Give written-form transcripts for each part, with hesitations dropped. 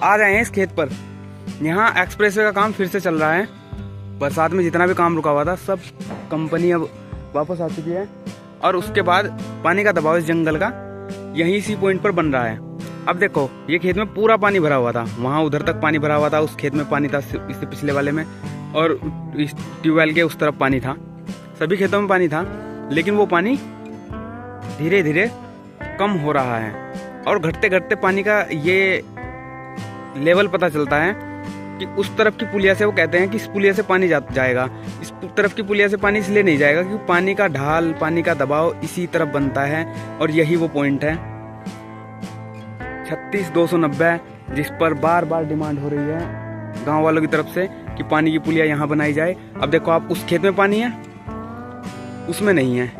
आ रहे हैं इस खेत पर। यहाँ एक्सप्रेसवे का काम फिर से चल रहा है। बरसात में जितना भी काम रुका हुआ था सब कंपनी अब वापस आ चुकी है। और उसके बाद पानी का दबाव इस जंगल का यहीं इसी पॉइंट पर बन रहा है। अब देखो ये खेत में पूरा पानी भरा हुआ था, वहाँ उधर तक पानी भरा हुआ था, उस खेत में पानी था इससे पिछले वाले में, और इस ट्यूबवेल के उस तरफ पानी था, सभी खेतों में पानी था। लेकिन वो पानी धीरे धीरे कम हो रहा है और घटते घटते पानी का ये लेवल पता चलता है कि उस तरफ की पुलिया से, वो कहते हैं कि इस पुलिया से पानी जाएगा, इस तरफ की पुलिया से पानी इसलिए नहीं जाएगा क्योंकि पानी का ढाल, पानी का दबाव इसी तरफ बनता है। और यही वो पॉइंट है 36,290, जिस पर बार बार डिमांड हो रही है गांव वालों की तरफ से कि पानी की पुलिया यहाँ बनाई जाए। अब देखो आप, उस खेत में पानी है, उसमें नहीं है,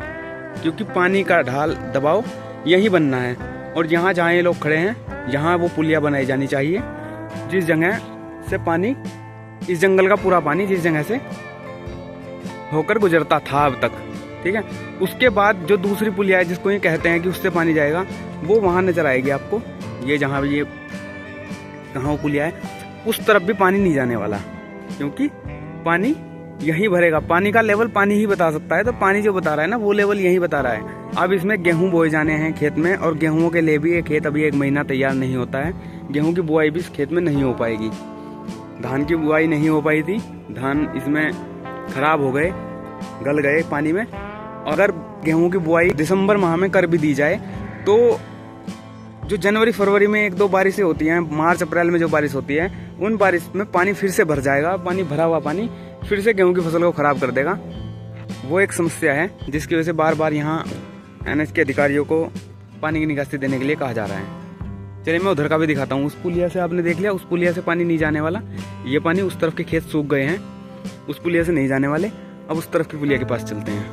क्योंकि पानी का ढाल, दबाव यही बनना है। और यहाँ जहाँ ये लोग खड़े हैं यहाँ वो पुलिया बनाई जानी चाहिए, जिस जगह से पानी, इस जंगल का पूरा पानी जिस जगह से होकर गुजरता था अब तक, ठीक है। उसके बाद जो दूसरी पुलिया है जिसको ये कहते हैं कि उससे पानी जाएगा, वो वहाँ नजर आएगी आपको। ये जहाँ ये कहाँ वो पुलिया है, उस तरफ भी पानी नहीं जाने वाला, क्योंकि पानी यहीं भरेगा। पानी का लेवल पानी ही बता सकता है, तो पानी जो बता रहा है ना वो लेवल यही बता रहा है। अब इसमें गेहूं बोए जाने हैं खेत में, और गेहूं के लिए भी ये खेत अभी 1 महीना तैयार नहीं होता है। गेहूं की बुआई भी इस खेत में नहीं हो पाएगी। धान की बुआई नहीं हो पाई थी, धान इसमें खराब हो गए, गल गए पानी में। अगर गेहूं की बुआई दिसंबर माह में कर भी दी जाए तो जो जनवरी फरवरी में 1-2 बारिशें होती हैं, मार्च अप्रैल में जो बारिश होती है, उन बारिश में पानी फिर से भर जाएगा। पानी भरा हुआ पानी फिर से गेहूं की फसल को खराब कर देगा। वो एक समस्या है जिसकी वजह से बार बार यहाँ NH के अधिकारियों को पानी की निकासी देने के लिए कहा जा रहा है। चलिए मैं उधर का भी दिखाता हूँ। उस पुलिया से आपने देख लिया, उस पुलिया से पानी नहीं जाने वाला। ये पानी उस तरफ के खेत सूख गए हैं, उस पुलिया से नहीं जाने वाले। अब उस तरफ की पुलिया के पास चलते हैं।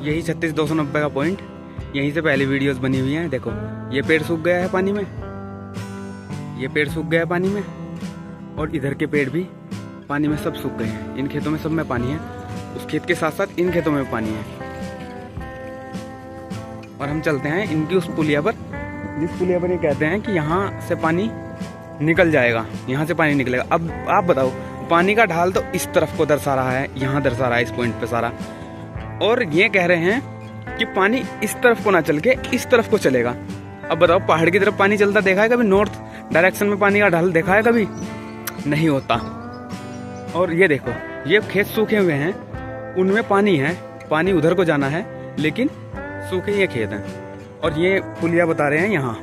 यही 36,290 का पॉइंट, यहीं से पहले वीडियोस बनी हुई हैं। देखो ये पेड़ सूख गया है पानी में, ये पेड़ सूख गया है पानी में, और इधर के पेड़ भी पानी में सब सूख गए हैं। इन खेतों में सब में पानी है, उस खेत के साथ साथ इन खेतों में पानी है। और हम चलते हैं इनकी उस पुलिया पर, जिस पुलिया पर ये कहते हैं कि यहाँ से पानी निकल जाएगा, यहाँ से पानी निकलेगा। अब आप बताओ, पानी का ढाल तो इस तरफ को दर्शा रहा है, यहाँ दर्शा रहा है इस पॉइंट पे सारा, और ये कह रहे हैं कि पानी इस तरफ को ना चल के इस तरफ को चलेगा। अब बताओ, पहाड़ की तरफ पानी चलता देखा है कभी? नॉर्थ डायरेक्शन में पानी का ढाल देखा है कभी? नहीं होता। और ये देखो, ये खेत सूखे हुए हैं, उनमें पानी है, पानी उधर को जाना है, लेकिन सूखे ये खेत हैं। और ये पुलिया बता रहे हैं यहाँ।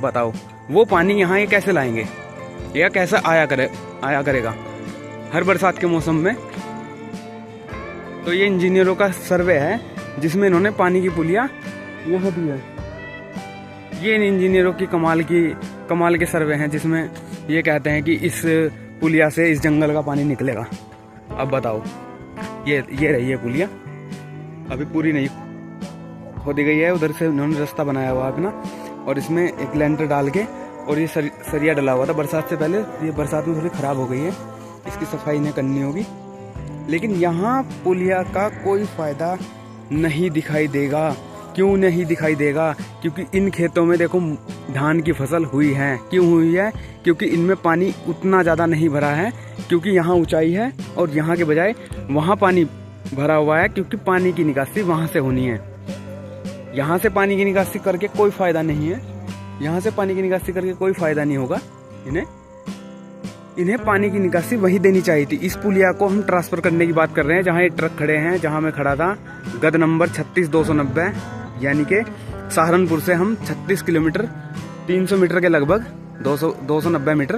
बताओ वो पानी यहाँ ये कैसे लाएंगे, या कैसे आया करेगा हर बरसात के मौसम में? तो ये इंजीनियरों का सर्वे है जिसमें इन्होंने पानी की पुलिया यहाँ दी है। ये इन इंजीनियरों की कमाल के सर्वे हैं, जिसमें ये कहते हैं कि इस पुलिया से इस जंगल का पानी निकलेगा। अब बताओ, ये रही है पुलिया, अभी पूरी नहीं खोदी गई है। उधर से उन्होंने रास्ता बनाया हुआ अपना, और इसमें एक लेंटर डाल के, और ये सरिया डला हुआ था बरसात से पहले। ये बरसात में थोड़ी खराब हो गई है, इसकी सफाई इन्हें करनी होगी। लेकिन यहाँ पुलिया का कोई फायदा नहीं दिखाई देगा। क्यों नहीं दिखाई देगा? क्योंकि इन खेतों में देखो धान की फसल हुई है। क्यों हुई है? क्योंकि इनमें पानी उतना ज़्यादा नहीं भरा है, क्योंकि यहाँ ऊंचाई है, और यहाँ के बजाय वहाँ पानी भरा हुआ है, क्योंकि पानी की निकासी वहाँ से होनी है। यहाँ से पानी की निकासी करके कोई फायदा नहीं है, यहाँ से पानी की निकासी करके कोई फायदा नहीं होगा। इन्हें पानी की निकासी वहीं देनी चाहिए थी। इस पुलिया को हम ट्रांसफर करने की बात कर रहे हैं, जहाँ ये ट्रक खड़े हैं, जहाँ मैं खड़ा था, गद नंबर 36,290, यानी कि सहारनपुर से हम 36 किलोमीटर 300 मीटर के लगभग 290 मीटर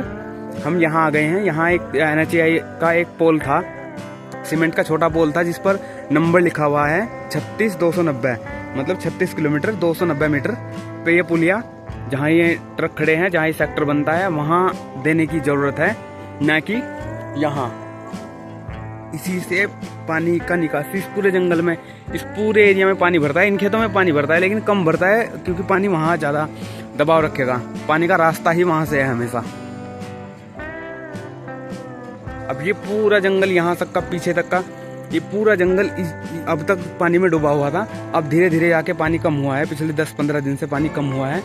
हम यहाँ आ गए हैं। यहाँ एक NHAI का एक पोल था, सीमेंट का छोटा पोल था, जिस पर नंबर लिखा हुआ है 36,290, मतलब 36 किलोमीटर 290 मीटर पे ये पुलिया, जहाँ ये ट्रक खड़े हैं, जहाँ ये सेक्टर बनता है, वहाँ देने की ज़रूरत है, ना कि यहाँ। इसी से पानी का निकासी इस पूरे जंगल में, इस पूरे एरिया में पानी भरता है। इन खेतों में पानी भरता है, लेकिन कम भरता है, क्योंकि पानी वहाँ ज़्यादा दबाव रखेगा। पानी का रास्ता ही वहाँ से है हमेशा। अब ये पूरा जंगल यहाँ तक का, पीछे तक का, ये पूरा जंगल अब तक पानी में डूबा हुआ था। अब धीरे धीरे जाके पानी कम हुआ है, पिछले 10-15 दिन से पानी कम हुआ है।